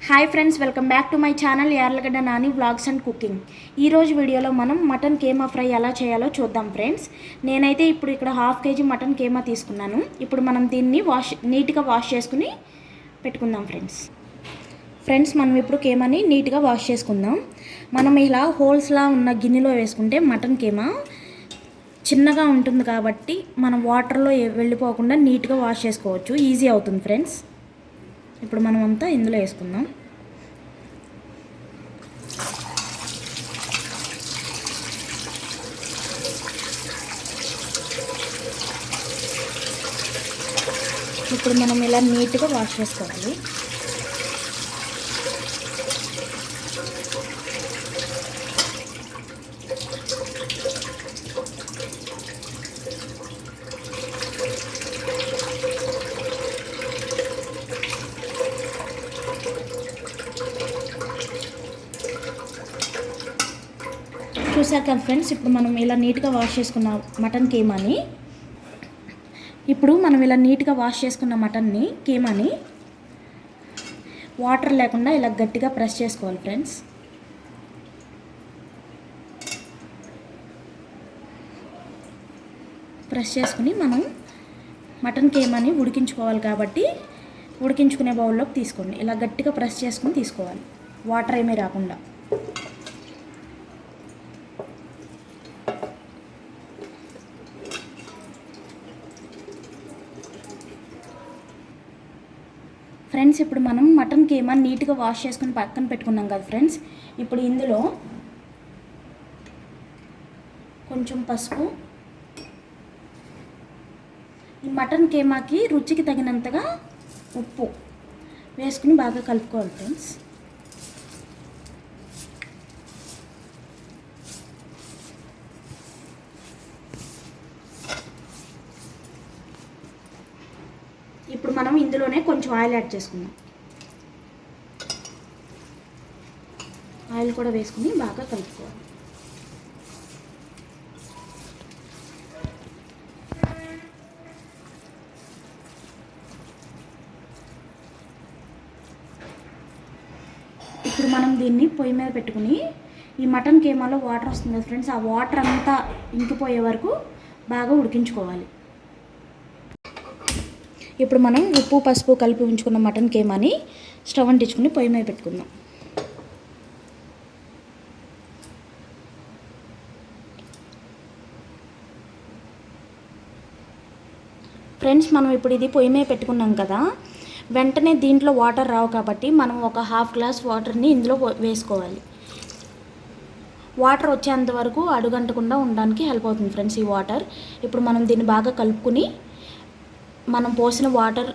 Hi friends, welcome back to my channel Yarlagadda Nani vlogs and cooking. ఈరోజు వీడియోలో మనం mutton కేమా fry ఎలా చేయాలో చూద్దాం ఫ్రెండ్స్. నేనైతే ఇప్పుడు ఇక్కడ హాఫ్ కేజీ మటన్ కేమా తీసుకున్నాను. ఇప్పుడు మనం దీన్ని నీట్గా వాష్ చేసుకుని పెట్టుకుందాం ఫ్రెండ్స్ మనం ఇప్పుడు కేమాని నీట్గా వాష్ చేసుకుందాం. మనం ఇలా హోల్స్లా ఉన్న గిన్నెలో వేసుకుంటే మటన్ కేమా చిన్నగా ఉంటుంది కాబట్టి మనం వాటర్లో వెళ్ళిపోకుండా నీట్గా వాష్ చేసుకోవచ్చు, ఈజీ అవుతుంది ఫ్రెండ్స్. ఇప్పుడు మనం అంతా ఇందులో వేసుకుందాం. ఇప్పుడు మనం ఇలా నీట్గా వాష్ చేసుకోవాలి. చూసారు కదా ఫ్రెండ్స్, ఇప్పుడు మనం ఇలా నీట్గా వాష్ చేసుకున్న మటన్ కేమాని కేమాని వాటర్ లేకుండా ఇలా గట్టిగా ప్రెస్ చేసుకోవాలి ఫ్రెండ్స్. ప్రెస్ చేసుకుని మనం మటన్ కేమాని ఉడికించుకోవాలి కాబట్టి ఉడికించుకునే బౌల్లోకి తీసుకోండి. ఇలా గట్టిగా ప్రెస్ చేసుకుని తీసుకోవాలి, వాటర్ ఏమీ రాకుండా. ఫ్రెండ్స్ ఇప్పుడు మనం మటన్ కేమా నీట్గా వాష్ చేసుకుని పక్కన పెట్టుకున్నాం కదా ఫ్రెండ్స్. ఇప్పుడు ఇందులో కొంచెం పసుపు, ఈ మటన్ కేమాకి రుచికి తగినంతగా ఉప్పు వేసుకుని బాగా కలుపుకోవాలి ఫ్రెండ్స్. ఇప్పుడు మనం ఇందులోనే కొంచెం ఆయిల్ యాడ్ చేసుకుందాం. ఆయిల్ కూడా వేసుకుని బాగా కలుపుకోవాలి. ఇప్పుడు మనం దీన్ని పొయ్యి మీద పెట్టుకుని ఈ మటన్ కేమాలో వాటర్ వస్తుంది కదా ఫ్రెండ్స్, ఆ వాటర్ అంతా ఇంకిపోయే వరకు బాగా ఉడికించుకోవాలి. ఇప్పుడు మనం ఉప్పు పసుపు కలిపి ఉంచుకున్న మటన్ కేమాని స్టవ్ అంటించుకుని పొయ్యి మీద పెట్టుకుందాం. ఫ్రెండ్స్ మనం ఇప్పుడు ఇది పొయ్యి మీద పెట్టుకున్నాం కదా, వెంటనే దీంట్లో వాటర్ రావు కాబట్టి మనం ఒక హాఫ్ గ్లాస్ వాటర్ని ఇందులో వేసుకోవాలి. వాటర్ వచ్చేంత వరకు అడుగంటకుండా ఉండడానికి హెల్ప్ అవుతుంది ఫ్రెండ్స్ ఈ వాటర్. ఇప్పుడు మనం దీన్ని బాగా కలుపుకుని మనం పోసిన వాటర్,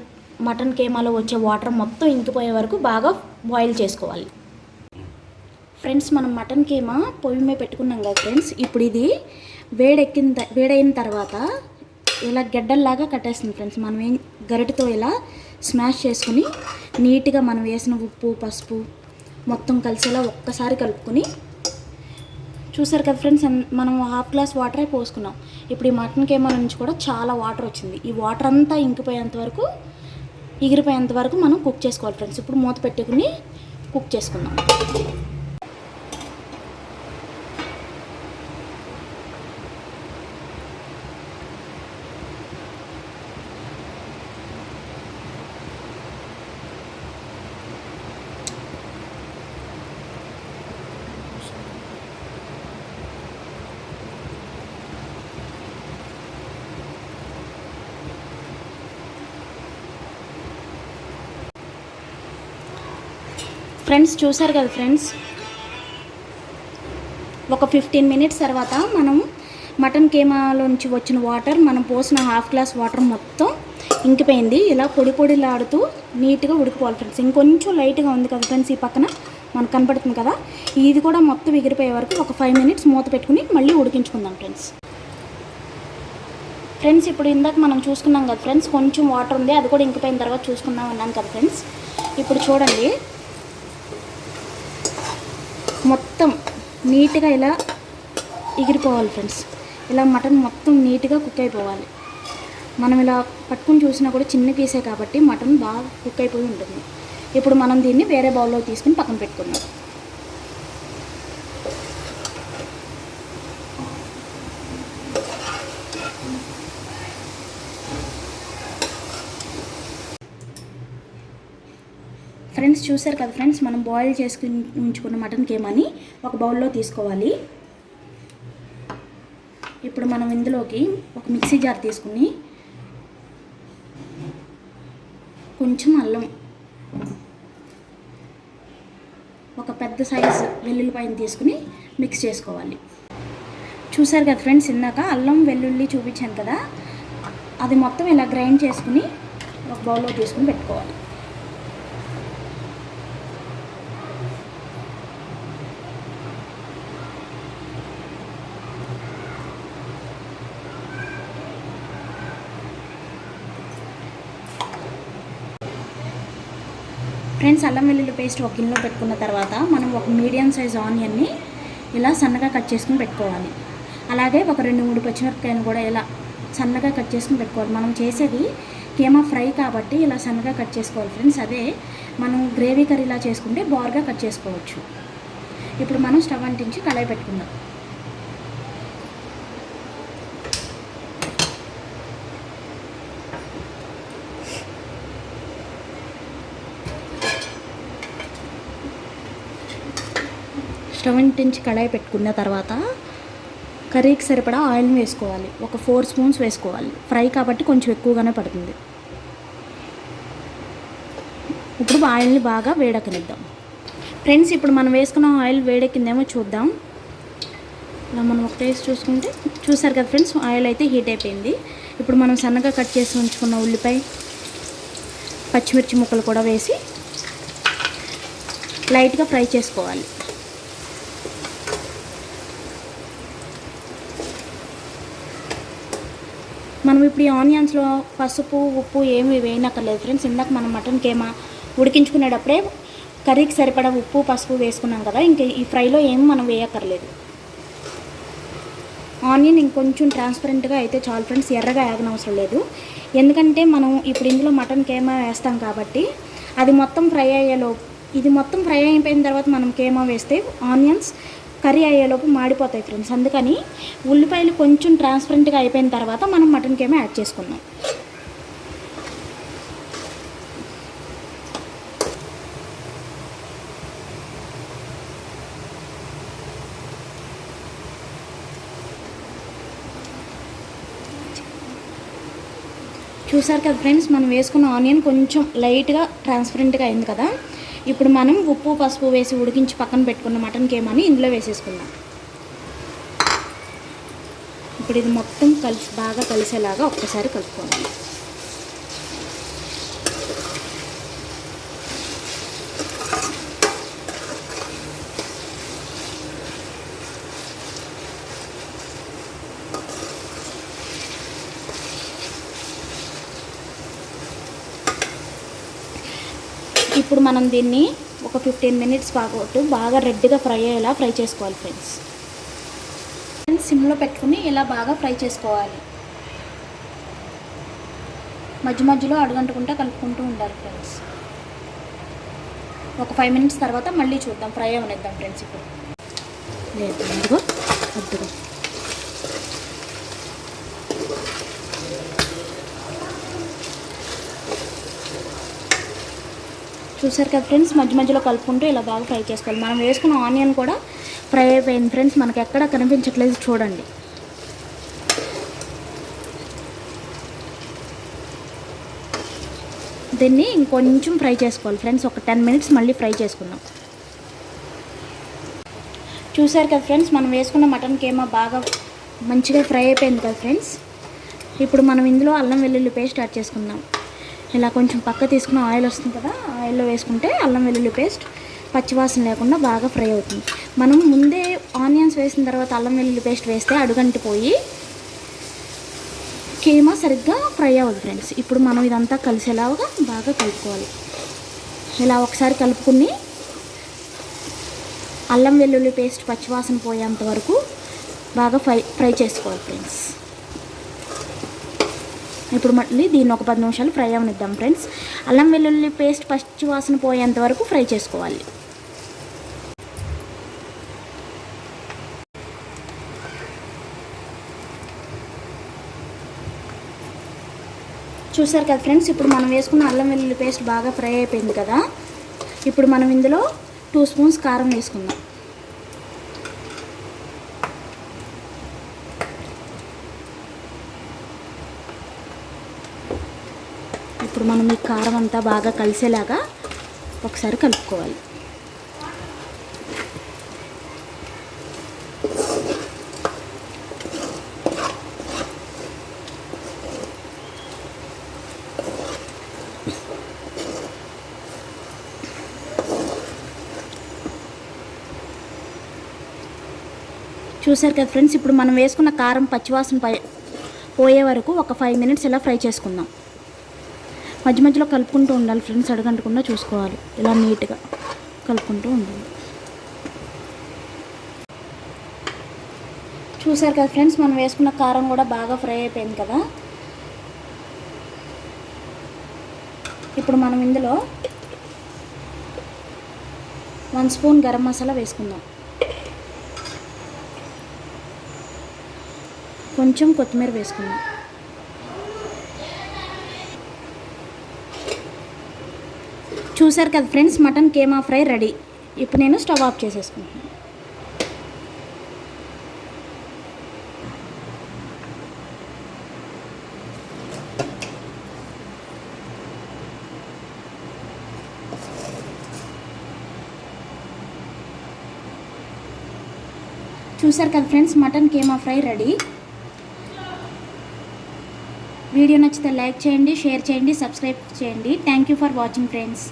మటన్ కేమాలో వచ్చే వాటర్ మొత్తం ఇంకిపోయే వరకు బాగా బాయిల్ చేసుకోవాలి. ఫ్రెండ్స్ మనం మటన్ కేమా పొయ్యి మీద పెట్టుకున్నాం కదా ఫ్రెండ్స్. ఇప్పుడు ఇది వేడైన తర్వాత ఇలా గెడ్డల్లాగా కట్టేస్తుంది ఫ్రెండ్స్. మనం గరిటెతో ఇలా స్మాష్ చేసుకుని నీట్గా మనం వేసిన ఉప్పు పసుపు మొత్తం కలిసేలా ఒక్కసారి కలుపుకొని, చూసారు కదా ఫ్రెండ్స్, మనం హాఫ్ గ్లాస్ వాటరే పోసుకున్నాం. ఇప్పుడు ఈ మటన్ కేమా నుంచి కూడా చాలా వాటర్ వచ్చింది. ఈ వాటర్ అంతా ఎగిరిపోయేంత వరకు మనం కుక్ చేసుకోవాలి ఫ్రెండ్స్. ఇప్పుడు మూత పెట్టుకుని కుక్ చేసుకుందాం. ఫ్రెండ్స్ చూసారు కదా ఫ్రెండ్స్, ఒక 15 మినిట్స్ తర్వాత మనం మటన్ కేమాలోంచి వచ్చిన వాటర్, మనం పోసిన హాఫ్ గ్లాస్ వాటర్ మొత్తం ఇంకిపోయింది. ఇలా పొడిలాడుతూ నీట్గా ఉడికిపోవాలి ఫ్రెండ్స్. ఇంకొంచెం లైట్గా ఉంది కదా ఫ్రెండ్స్, ఈ పక్కన మనకు కనపడుతుంది కదా, ఇది కూడా మొత్తం ఎగిరిపోయే వరకు ఒక 5 మినిట్స్ మూత పెట్టుకుని మళ్ళీ ఉడికించుకుందాం ఫ్రెండ్స్. ఇప్పుడు ఇందాక మనం చూసుకున్నాం కదా ఫ్రెండ్స్, కొంచెం వాటర్ ఉంది, అది కూడా ఇంకిపోయిన తర్వాత చూసుకుందాం అన్నాను కదా ఫ్రెండ్స్. ఇప్పుడు చూడండి, మొత్తం నీట్గా ఇలా ఎగిరిపోవాలి ఫ్రెండ్స్. ఇలా మటన్ మొత్తం నీట్గా కుక్ అయిపోవాలి. మనం ఇలా పట్టుకుని చూసినా కూడా చిన్న పీసే కాబట్టి మటన్ బాగా కుక్ అయిపోయి ఉంటుంది. ఇప్పుడు మనం దీన్ని వేరే బౌల్లో తీసుకుని పక్కన పెట్టుకుందాం. ఫ్రెండ్స్ చూసారు కదా ఫ్రెండ్స్, మనం బాయిల్ చేసుకుని ఉంచుకున్న మటన్ కీమాని ఒక బౌల్లో తీసుకోవాలి. ఇప్పుడు మనం ఇందులోకి ఒక మిక్సీ జార్ తీసుకుని కొంచెం అల్లం, ఒక పెద్ద సైజు వెల్లుల్లిపాయని తీసుకుని మిక్స్ చేసుకోవాలి. చూసారు కదా ఫ్రెండ్స్, ఇందాక అల్లం వెల్లుల్లి చూపించాను కదా, అది మొత్తం ఇలా గ్రైండ్ చేసుకుని ఒక బౌల్లో తీసుకుని పెట్టుకోవాలి. ఫ్రెండ్స్, అల్లం వెల్లుల్లి పేస్ట్ ఒక గిన్నెలో పెట్టుకున్న తర్వాత మనం ఒక మీడియం సైజ్ ఆనియన్ని ఇలా సన్నగా కట్ చేసుకుని పెట్టుకోవాలి. అలాగే ఒక 2-3 పచ్చిమిరపకాయలు కూడా ఇలా సన్నగా కట్ చేసుకుని పెట్టుకోవాలి. మనం చేసేది కీమా ఫ్రై కాబట్టి ఇలా సన్నగా కట్ చేసుకోవాలి ఫ్రెండ్స్. అదే మనం గ్రేవీ కర్రీలా చేసుకుంటే బార్గా కట్ చేసుకోవచ్చు. ఇప్పుడు మనం స్టవ్ అంటించి కళాయి పెట్టుకుందాం. స్టవ్ అంటించి కళాయి పెట్టుకున్న తర్వాత కర్రీకి సరిపడా ఆయిల్ వేసుకోవాలి. ఒక 4 స్పూన్స్ వేసుకోవాలి. ఫ్రై కాబట్టి కొంచెం ఎక్కువగానే పడుతుంది. ఇప్పుడు ఆయిల్ని బాగా వేడెక్కనిద్దాం. ఫ్రెండ్స్, ఇప్పుడు మనం వేసుకున్న ఆయిల్ వేడెక్కిందేమో చూద్దాం. ఇలా మనం ఒక టేస్ట్ చూసుకుంటే చూసారు కదా ఫ్రెండ్స్, ఆయిల్ అయితే హీట్ అయిపోయింది. ఇప్పుడు మనం సన్నగా కట్ చేసి ఉంచుకున్న ఉల్లిపాయ, పచ్చిమిర్చి ముక్కలు కూడా వేసి లైట్గా ఫ్రై చేసుకోవాలి. మనం ఇప్పుడు ఈ ఆనియన్స్లో పసుపు, ఉప్పు ఏమి వేయనక్కర్లేదు ఫ్రెండ్స్. ఇందాక మనం మటన్ కీమా ఉడికించుకునేటప్పుడే కర్రీకి సరిపడా ఉప్పు, పసుపు వేసుకున్నాం కదా, ఇంకా ఈ ఫ్రైలో ఏమి మనం వేయక్కర్లేదు. ఆనియన్ ఇంకొంచెం ట్రాన్స్పరెంట్గా అయితే చాలు ఫ్రెండ్స్, ఎర్రగా ఆగనవసరం లేదు. ఎందుకంటే మనం ఇప్పుడు ఇందులో మటన్ కీమా వేస్తాం కాబట్టి అది మొత్తం ఫ్రై అయ్యేలోపు, ఇది మొత్తం ఫ్రై అయిపోయిన తర్వాత మనం కీమా వేస్తే ఆనియన్స్ కర్రీ అయ్యేలోపు మాడిపోతాయి ఫ్రెండ్స్. అందుకని ఉల్లిపాయలు కొంచెం ట్రాన్స్పరెంట్గా అయిపోయిన తర్వాత మనం మటన్ కీమా యాడ్ చేసుకున్నాం. చూసారు కదా ఫ్రెండ్స్, మనం వేసుకున్న ఆనియన్ కొంచెం లైట్గా ట్రాన్స్పరెంట్గా అయింది కదా. ఇప్పుడు మనం ఉప్పు, పసుపు వేసి ఉడికించి పక్కన పెట్టుకున్న మటన్ కీమాని ఇందులో వేసేసుకుందాం. ఇప్పుడు ఇది మొత్తం బాగా కలిసేలాగా ఒక్కసారి కలుపుకోవాలి. ఇప్పుడు మనం దీన్ని ఒక 15 మినిట్స్ పాటు బాగా రెడ్గా ఫ్రై అయ్యేలా ఫ్రై చేసుకోవాలి ఫ్రెండ్స్. సిమ్లో పెట్టుకుని ఇలా బాగా ఫ్రై చేసుకోవాలి. మధ్య మధ్యలో అడుగంటుకుంటా కలుపుకుంటూ ఉండాలి ఫ్రెండ్స్. ఒక 5 మినిట్స్ తర్వాత మళ్ళీ చూద్దాం, ఫ్రై అవనిద్దాం ఫ్రెండ్స్. ఇప్పుడు లేదు అద్దుగా చూసారు కదా ఫ్రెండ్స్, మధ్య మధ్యలో కలుపుకుంటూ ఇలా బాగా ఫ్రై చేసుకోవాలి. మనం వేసుకున్న ఆనియన్ కూడా ఫ్రై అయిపోయింది ఫ్రెండ్స్, మనకి ఎక్కడ కనిపించట్లేదు చూడండి. దీన్ని ఇంకొంచెం ఫ్రై చేసుకోవాలి ఫ్రెండ్స్. ఒక 10 మినిట్స్ మళ్ళీ ఫ్రై చేసుకుందాం. చూసారు కదా ఫ్రెండ్స్, మనం వేసుకున్న మటన్ కీమా బాగా మంచిగా ఫ్రై అయిపోయింది కదా ఫ్రెండ్స్. ఇప్పుడు మనం ఇందులో అల్లం వెల్లుల్లి పేస్ట్ యాడ్ చేసుకుందాం. ఇలా కొంచెం పక్క తీసుకున్న ఆయిల్ వస్తుంది కదా, ఆయిల్లో వేసుకుంటే అల్లం వెల్లుల్లి పేస్ట్ పచ్చివాసన లేకుండా బాగా ఫ్రై అవుతుంది. మనం ముందే ఆనియన్స్ వేసిన తర్వాత అల్లం వెల్లుల్లి పేస్ట్ వేస్తే అడుగంటిపోయి కీమా సరిగ్గా ఫ్రై అవ్వదు ఫ్రెండ్స్. ఇప్పుడు మనం ఇదంతా కలిసేలాగా బాగా కలుపుకోవాలి. ఇలా ఒకసారి కలుపుకుని అల్లం వెల్లుల్లి పేస్ట్ పచ్చివాసన పోయేంత వరకు బాగా ఫ్రై చేసుకోవాలి ఫ్రెండ్స్. ఇప్పుడు మళ్ళీ దీన్ని ఒక 10 నిమిషాలు ఫ్రై అవనిద్దాం ఫ్రెండ్స్. అల్లం వెల్లుల్లి పేస్ట్ పచ్చి వాసన పోయేంత వరకు ఫ్రై చేసుకోవాలి. చూసారు కదా ఫ్రెండ్స్, ఇప్పుడు మనం వేసుకున్న అల్లం వెల్లుల్లి పేస్ట్ బాగా ఫ్రై అయిపోయింది కదా. ఇప్పుడు మనం ఇందులో 2 స్పూన్స్ కారం వేసుకుందాం. ఇప్పుడు మనం ఈ కారం అంతా బాగా కలిసేలాగా ఒకసారి కలుపుకోవాలి. చూసారు కదా ఫ్రెండ్స్, ఇప్పుడు మనం వేసుకున్న కారం పచ్చివాసన పోయే వరకు ఒక 5 మినిట్స్ ఇలా ఫ్రై చేసుకుందాం. మధ్య మధ్యలో కలుపుకుంటూ ఉండాలి ఫ్రెండ్స్, అడగంటకుండా చూసుకోవాలి. ఇలా నీట్గా కలుపుకుంటూ ఉండాలి. చూసారు కదా ఫ్రెండ్స్, మనం వేసుకున్న కారం కూడా బాగా ఫ్రై అయిపోయింది కదా. ఇప్పుడు మనం ఇందులో 1 స్పూన్ గరం మసాలా వేసుకుందాం. కొంచెం కొత్తిమీర వేసుకుందాం. చూసారు కదా friends, mutton keema fry ready. ఇప్పుడు నేను స్టవ్ ఆఫ్ చేసేసుకుంటాను. చూసారు కదా friends, mutton keema fry ready. Video నచ్చితే లైక్ చేయండి, షేర్ చేయండి, సబ్స్క్రైబ్ చేయండి. Thank you for watching friends.